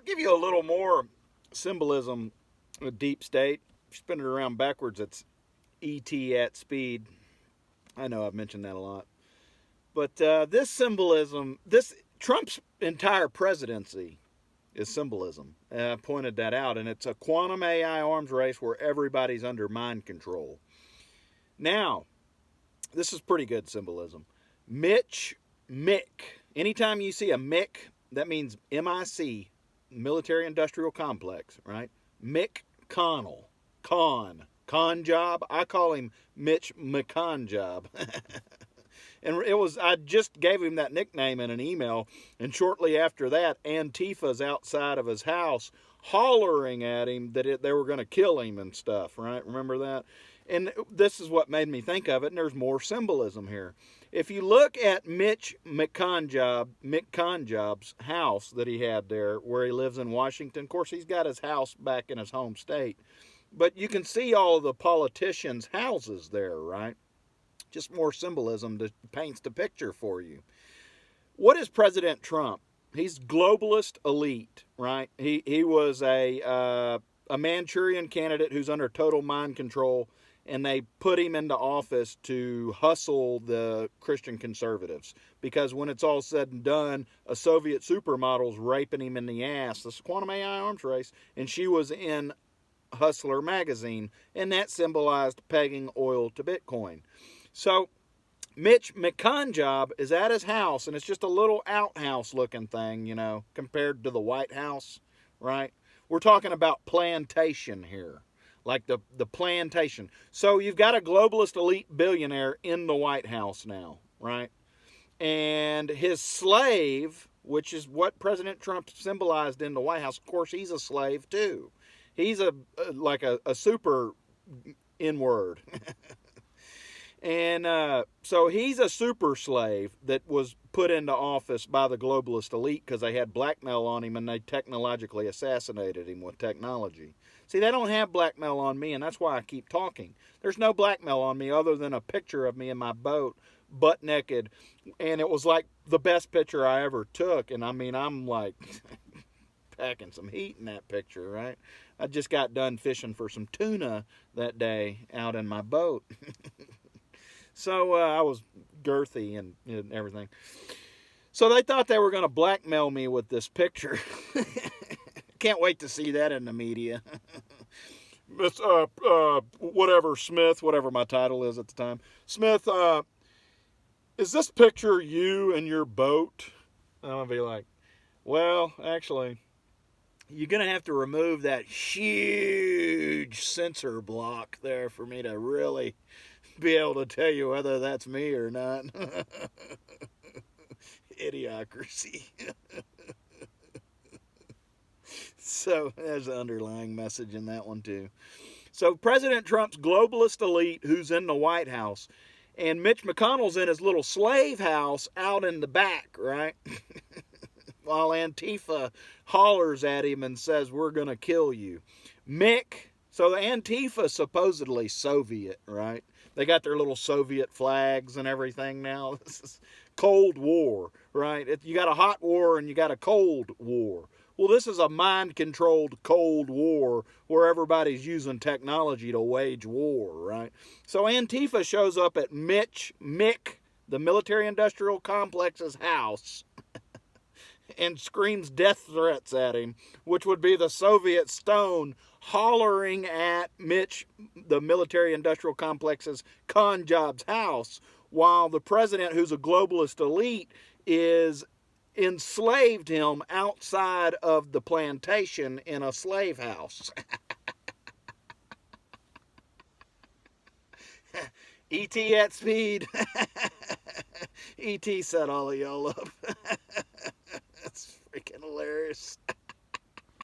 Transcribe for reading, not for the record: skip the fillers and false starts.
give you a little more symbolism of deep state. Spin it around backwards, it's E.T. at speed. I know I've mentioned that a lot. But this symbolism, this Trump's entire presidency is symbolism. And I pointed that out. And it's a quantum AI arms race where everybody's under mind control. Now, this is pretty good symbolism. Mitch, Mick. Anytime you see a Mick, that means MIC, Military Industrial Complex, right? Mick Connell. ConJob. I call him Mitch McConJob. And I just gave him that nickname in an email, and shortly after that, Antifa's outside of his house hollering at him that they were going to kill him and stuff, right? Remember that? And this is what made me think of it, and there's more symbolism here. If you look at Mitch McConjob's house that he had there, where he lives in Washington, of course, he's got his house back in his home state, but you can see all of the politicians' houses there, right? Just more symbolism that paints the picture for you. What is President Trump? He's globalist elite, right? He was a Manchurian candidate who's under total mind control, and they put him into office to hustle the Christian conservatives. Because when it's all said and done, a Soviet supermodel's raping him in the ass. This is quantum AI arms race, and she was in Hustler magazine, and that symbolized pegging oil to Bitcoin. So Mitch McConjob is at his house, and it's just a little outhouse looking thing, you know, compared to the White House, right? We're talking about plantation here, like the plantation. So you've got a globalist elite billionaire in the White House now, right? And his slave, which is what President Trump symbolized in the White House, of course, he's a slave too. He's like a super N-word. And so he's a super slave that was put into office by the globalist elite because they had blackmail on him and they technologically assassinated him with technology. See, they don't have blackmail on me, and that's why I keep talking. There's no blackmail on me other than a picture of me in my boat, butt naked, and it was like the best picture I ever took. And I mean, I'm like packing some heat in that picture, right? I just got done fishing for some tuna that day out in my boat. So I was girthy and everything. So they thought they were going to blackmail me with this picture. Can't wait to see that in the media. Whatever, Smith, whatever my title is at the time. Smith, is this picture you and your boat? And I'm going to be like, well, actually, you're going to have to remove that huge sensor block there for me to really be able to tell you whether that's me or not. Idiocracy. So there's an underlying message in that one too. So President Trump's globalist elite who's in the White House, and Mitch McConnell's in his little slave house out in the back, right? While Antifa hollers at him and says, we're going to kill you. Mick, so the Antifa supposedly Soviet, right? They got their little Soviet flags and everything now. This is Cold War, right? You got a hot war and you got a cold war. Well, this is a mind-controlled Cold War where everybody's using technology to wage war, right? So Antifa shows up at Mick, the military-industrial complex's house, and screams death threats at him, which would be the Soviet Stone hollering at Mitch, the military-industrial complex's ConJob's house, while the president, who's a globalist elite, is enslaved him outside of the plantation in a slave house. E.T. at speed. E.T. set all of y'all up. That's freaking hilarious.